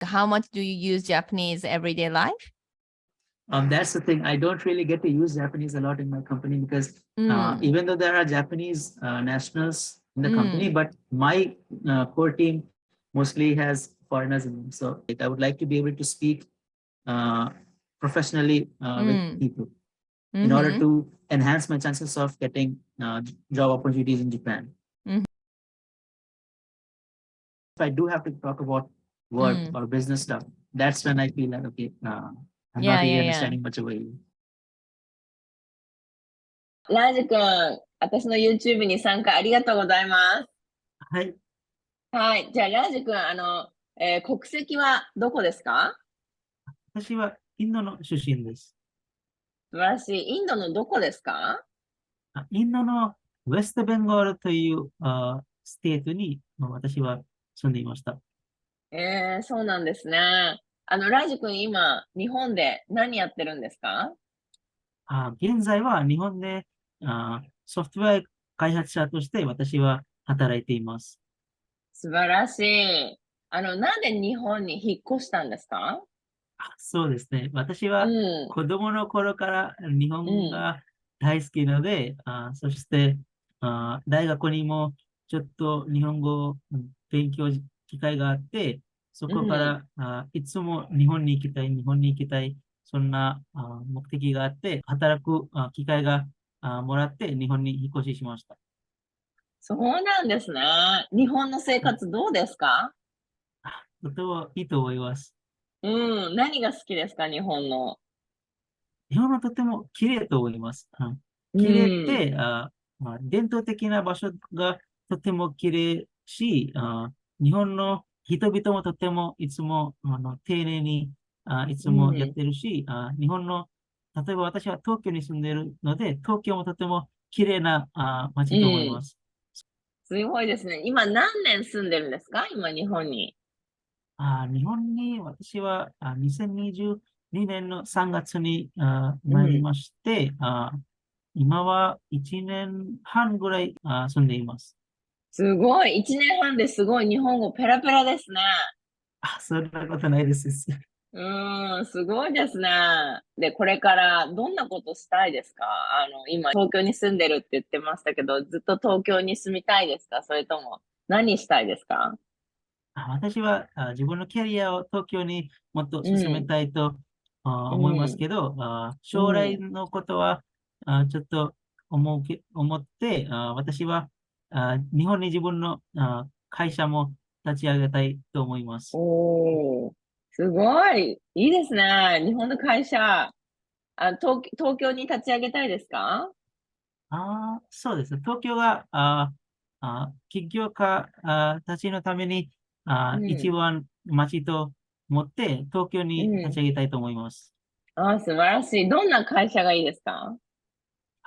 how much do you use Japanese everyday life? That's the thing. I don't really get to use Japanese a lot in my company because even though there are Japanese nationals in the company, but my core team mostly has foreigners in them. So I would like to be able to speak professionally with people in order to enhance my chances of getting job opportunities in Japan. If I do have to talk about work or business stuff, that's when I feel like, okay, I'm not really understanding much of it. ラージ君、私の YouTube に参加ありがとうございます。はい。はい。じゃあ、ラージ君、国籍はどこですか？私はインドの出身です。素晴らしい。インドのどこですか？インドのウェストベンゴールというステートに私は住んでいました。そうなんですね。ラージ君、今、日本で何やってるんですか？現在は日本でソフトウェア開発者として私は働いています。素晴らしい。なんで日本に引っ越したんですか？そうですね。私は子供の頃から日本が大好きなので、そして大学にもちょっと日本語を勉強機会があって、そこからいつも日本に行きたい、日本に行きたい、そんな目的があって、働く機会がもらって日本に引っ越ししました。そうなんですね。日本の生活どうですか？とてもいいと思います。何が好きですか、日本の。日本はとても綺麗と思います。綺麗って伝統的な場所がとても綺麗し、日本の人々もとてもいつも丁寧にいつもやってるし、日本の、例えば私は東京に住んでいるので、東京もとても綺麗な街と思います。すごいですね。今何年住んでるんですか？今日本に。日本に私は2022年の3月に参りまして、今は1年半ぐらい住んでいます。すごい。1年半ですごい日本語ペラペラですね。そんなことないです。すごいですね。で、これからどんなことしたいですか？今東京に住んでるって言ってましたけど、ずっと東京に住みたいですか？それとも何したいですか？私は自分のキャリアを東京にもっと進めたいと思いますけど、将来のことはちょっと思って、私は日本に自分の会社も立ち上げたいと思います。おー、すごい。いいですね。日本の会社、東京に立ち上げたいですか？そうですね。東京が起業家たちのために一番街と思って東京に立ち上げたいと思います。素晴らしい。どんな会社がいいですか？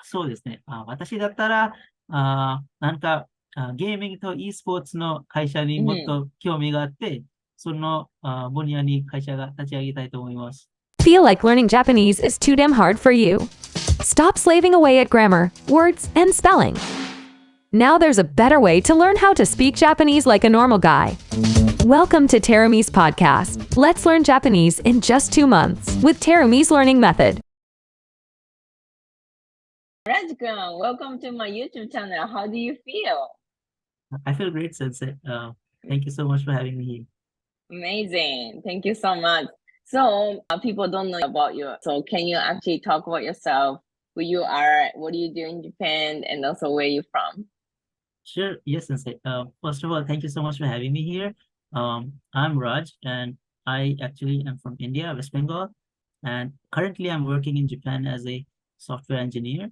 そうですね。私だったら、なんかゲーミングと e スポーツの会社にもっと興味があって、その分野に会社が立ち上げたいと思います。Feel like learning Japanese is too damn hard for you? Stop slaving away at grammar, words, and spelling. Now there's a better way to learn how to speak Japanese like a normal guy. Welcome to Terumi's podcast. Let's learn Japanese in just 2 months with Terumi's learning method. Raj-kun, welcome to my YouTube channel. How do you feel? I feel great, Sensei. Thank you so much for having me here. Amazing. Thank you so much. So people don't know about you. So can you actually talk about yourself, who you are, what do you do in Japan, and also where you're from? Sure. Yes, Sensei. First of all, thank you so much for having me here. I'm Raj, and I actually am from India, West Bengal, and currently I'm working in Japan as a software engineer.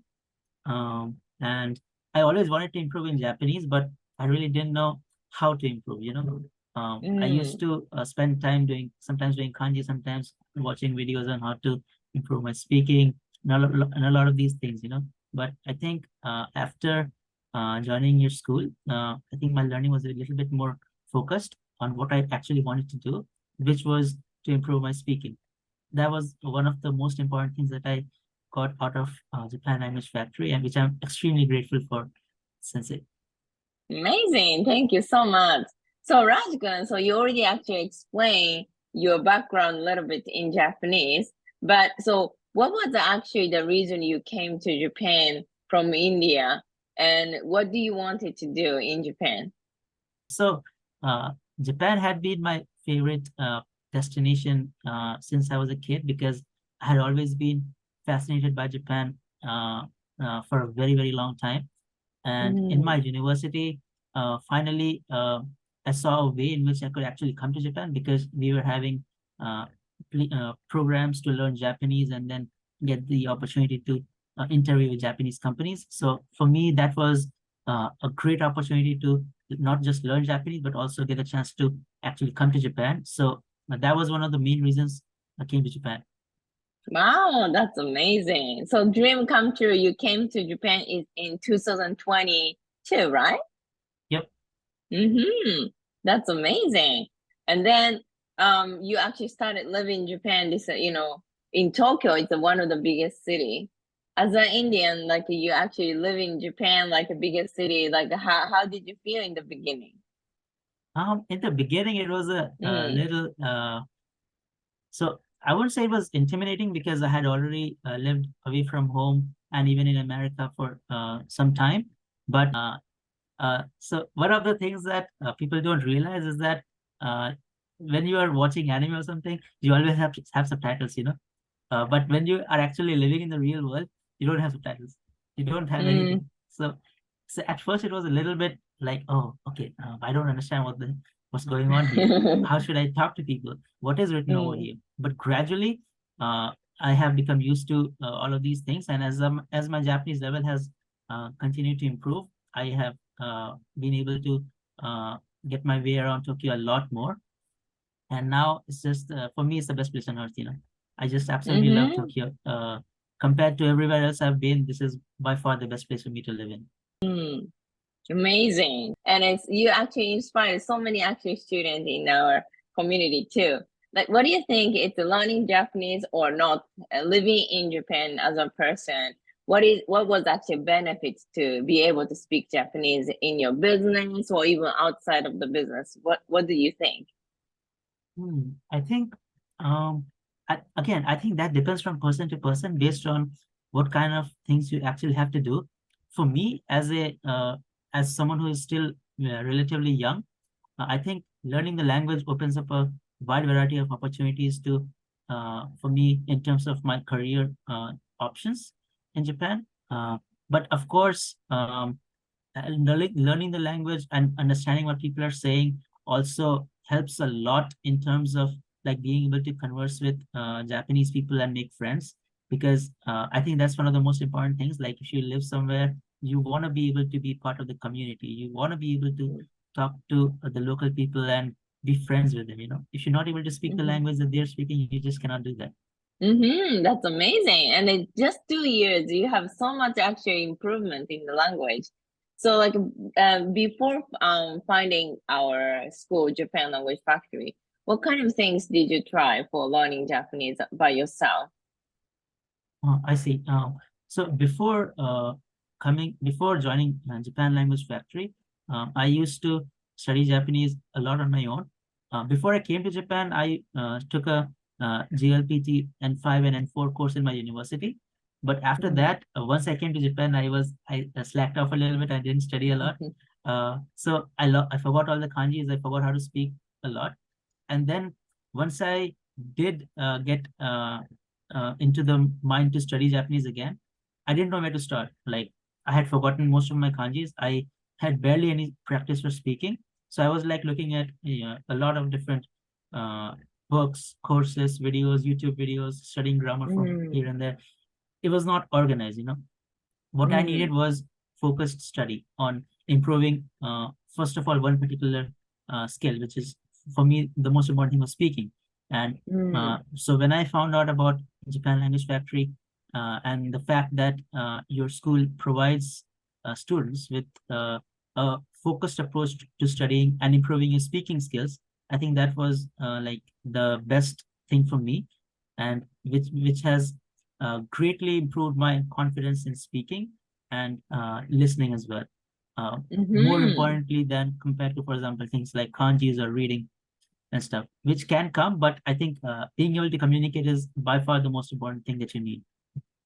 And I always wanted to improve in Japanese, but I really didn't know how to improve, I used to spend time sometimes doing kanji, sometimes watching videos on how to improve my speaking, and a lot of these things, But I think after joining your school, I think my learning was a little bit more focused on what I actually wanted to do, which was to improve my speaking. That was one of the most important things that I got out of Japan Language Factory, and which I'm extremely grateful for, Sensei. Amazing. Thank you so much. So Raj-kun, so you already actually explained your background a little bit in Japanese. But so what was actually the reason you came to Japan from India? And what do you wanted to do in Japan? So Japan had been my favorite destination since I was a kid, because I had always been fascinated by Japan for a very, very long time. And in my university, finally, I saw a way in which I could actually come to Japan, because we were having programs to learn Japanese and then get the opportunity to interview with Japanese companies. So for me, that was a great opportunity to not just learn Japanese, but also get a chance to actually come to Japan. So that was one of the main reasons I came to Japan. Wow, that's amazing. So dream come true. You came to Japan in 2022, right? Yep. Mm-hmm. That's amazing. And then you actually started living in Japan, this in Tokyo, it's one of the biggest city. As an Indian, like you actually live in Japan, like a biggest city, like how did you feel in the beginning? In the beginning, it was a little so I wouldn't say it was intimidating, because I had already lived away from home and even in America for some time. But so one of the things that people don't realize is that when you are watching anime or something, you always have to have subtitles, but when you are actually living in the real world, you don't have subtitles. You don't have anything. So at first it was a little bit like, oh, okay, I don't understand what's going on here. How should I talk to people? What is written over here? But gradually, I have become used to all of these things, and as my Japanese level has continued to improve, I have been able to get my way around Tokyo a lot more. And now it's just for me, it's the best place on earth. I just absolutely love Tokyo. Compared to everywhere else I've been, this is by far the best place for me to live in. Amazing. And you actually inspired so many actually students in our community too. Like, what do you think? It's learning Japanese or not? Living in Japan as a person, what was actually benefits to be able to speak Japanese in your business or even outside of the business? What do you think? I think I think that depends from person to person based on what kind of things you actually have to do. For me, as someone who is still relatively young, I think learning the language opens up a wide variety of opportunities for me in terms of my career options in Japan. But of course, learning the language and understanding what people are saying also helps a lot in terms of like being able to converse with Japanese people and make friends, because I think that's one of the most important things. Like if you live somewhere, you want to be able to be part of the community. You want to be able to talk to the local people and be friends with them. If you're not able to speak the language that they're speaking, you just cannot do that. That's amazing. And in just 2 years, you have so much actual improvement in the language. So like before finding our school, Japan Language Factory, what kind of things did you try for learning Japanese by yourself? I see. So before joining Japan Language Factory, I used to study Japanese a lot on my own. Before I came to Japan, I took a GLPT N5 and N4 course in my university. But after that, once I came to Japan, I slacked off a little bit. I didn't study a lot. So I forgot all the kanjis. I forgot how to speak a lot. And then once I did get into the mind to study Japanese again, I didn't know where to start. Like I had forgotten most of my kanjis. I had barely any practice for speaking. So I was like looking at a lot of different books, courses, videos, YouTube videos, studying grammar from here and there. It was not organized. What I needed was focused study on improving, first of all, one particular skill, which is for me, the most important thing was speaking. And so when I found out about Japan Language Factory and the fact that your school provides students with a focused approach to studying and improving your speaking skills, I think that was like the best thing for me, and which has greatly improved my confidence in speaking and listening as well. More importantly than compared to, for example, things like kanjis or reading. and stuff, which can come, but I think being able to communicate is by far the most important thing that you need.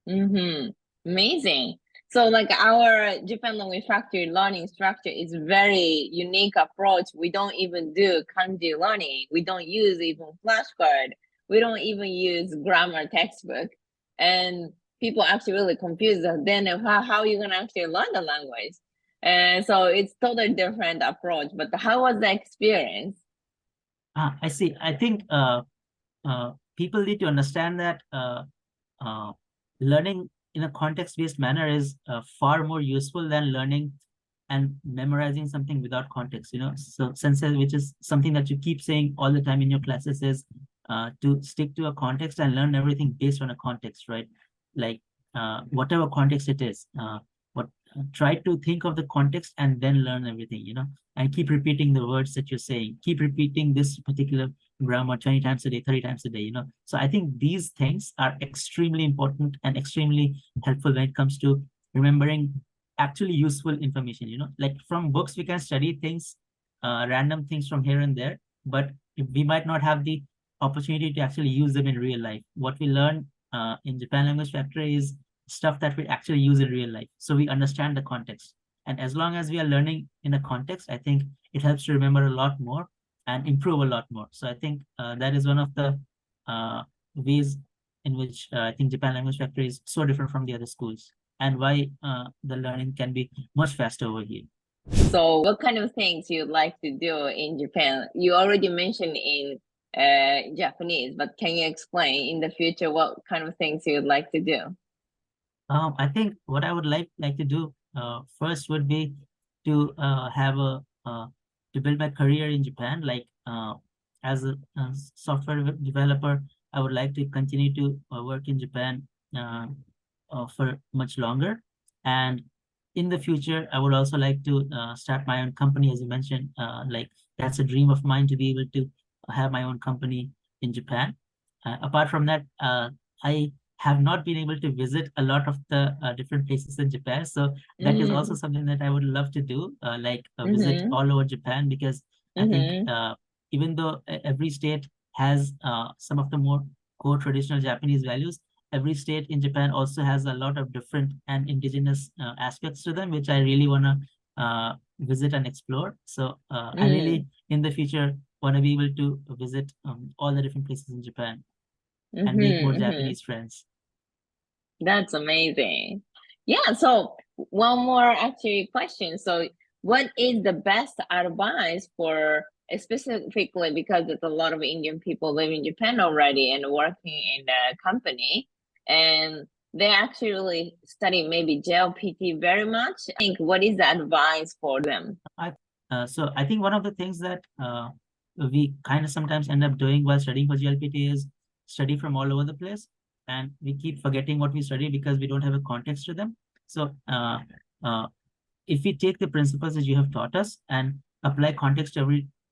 Mm-hmm. Amazing. So like our Japan language factory learning structure is very unique approach. We don't even do kanji learning. We don't use even flashcard. We don't even use grammar textbook. And people actually really confused. Then how are you gonna actually learn the language? And so it's totally different approach. But how was the experience? I see. I think people need to understand that learning in a context-based manner is far more useful than learning and memorizing something without context, So sensei, which is something that you keep saying all the time in your classes, is to stick to a context and learn everything based on a context, right? Like whatever context it is, try to think of the context and then learn everything, and keep repeating the words that you're saying. Keep repeating this particular grammar 20 times a day, 30 times a day, So I think these things are extremely important and extremely helpful when it comes to remembering actually useful information, Like from books, we can study things, random things from here and there, but we might not have the opportunity to actually use them in real life. What we learn in Japan Language Factory is stuff that we actually use in real life. So we understand the context. And as long as we are learning in a context, I think it helps to remember a lot more and improve a lot more. So I think that is one of the ways in which I think Japan Language Factory is so different from the other schools, and why the learning can be much faster over here. So what kind of things you'd like to do in Japan? You already mentioned in Japanese, but can you explain in the future what kind of things you'd like to do? I think what I would like to do first would be to have to build my career in Japan. Like as a software developer, I would like to continue to work in Japan for much longer. And in the future, I would also like to start my own company, as you mentioned. Like that's a dream of mine, to be able to have my own company in Japan. Apart from that, I have not been able to visit a lot of the different places in Japan. So that is also something that I would love to do, visit all over Japan, because I think even though every state has some of the more core traditional Japanese values, every state in Japan also has a lot of different and indigenous aspects to them, which I really want to visit and explore. So I really, in the future, want to be able to visit all the different places in Japan and make more Japanese friends. That's amazing. Yeah, so one more actually question. So what is the best advice for, specifically because there's a lot of Indian people live in Japan already and working in the company, and they actually really study maybe JLPT very much. I think, what is the advice for them? So I think one of the things that we kind of sometimes end up doing while studying for GLPT is study from all over the place, and we keep forgetting what we study because we don't have a context to them. So if we take the principles that you have taught us and apply context to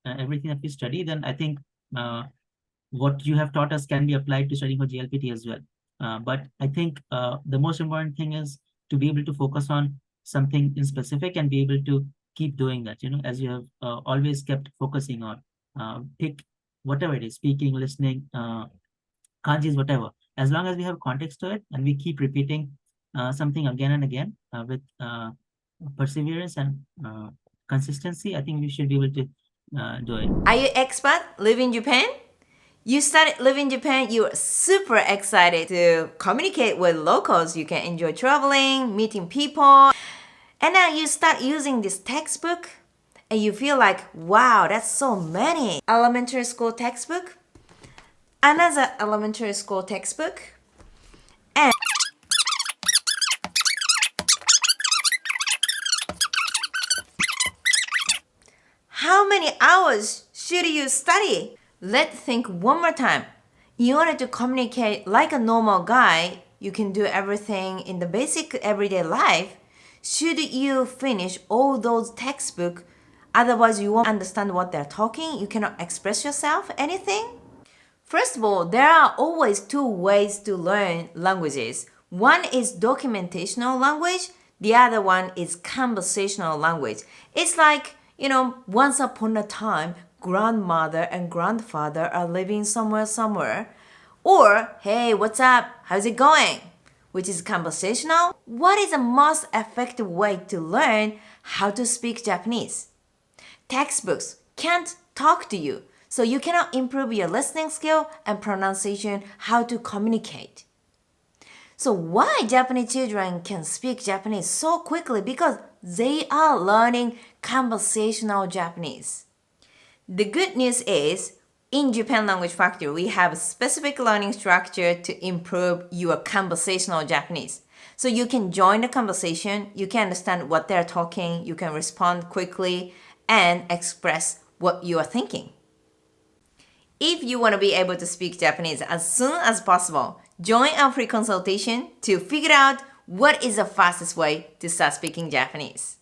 everything that we study, then I think what you have taught us can be applied to studying for GLPT as well. But I think the most important thing is to be able to focus on something in specific and be able to keep doing that, as you have always kept focusing on. Pick whatever it is, speaking, listening, kanjis, whatever. As long as we have context to it and we keep repeating something again and again with perseverance and consistency, I think we should be able to do it. Are you expat? Live in Japan? You started living in Japan, you're super excited to communicate with locals. You can enjoy traveling, meeting people. And now you start using this textbook and you feel like, wow, that's so many. Elementary school textbook, another elementary school textbook, and how many hours should you study? Let's think one more time. In order to communicate like a normal guy, you can do everything in the basic everyday life. Should you finish all those textbooks? Otherwise, you won't understand what they're talking. You cannot express yourself, anything. First of all, there are always two ways to learn languages. One is documentational language. The other one is conversational language. It's like, once upon a time, grandmother and grandfather are living somewhere. Or, hey, what's up? How's it going? Which is conversational. What is the most effective way to learn how to speak Japanese? Textbooks can't talk to you, so you cannot improve your listening skill and pronunciation, how to communicate. So why Japanese children can speak Japanese so quickly? Because they are learning conversational Japanese. The good news is, in Japan Language Factory, we have a specific learning structure to improve your conversational Japanese. So you can join the conversation, you can understand what they're talking, you can respond quickly, and express what you are thinking. If you want to be able to speak Japanese as soon as possible, join our free consultation to figure out what is the fastest way to start speaking Japanese.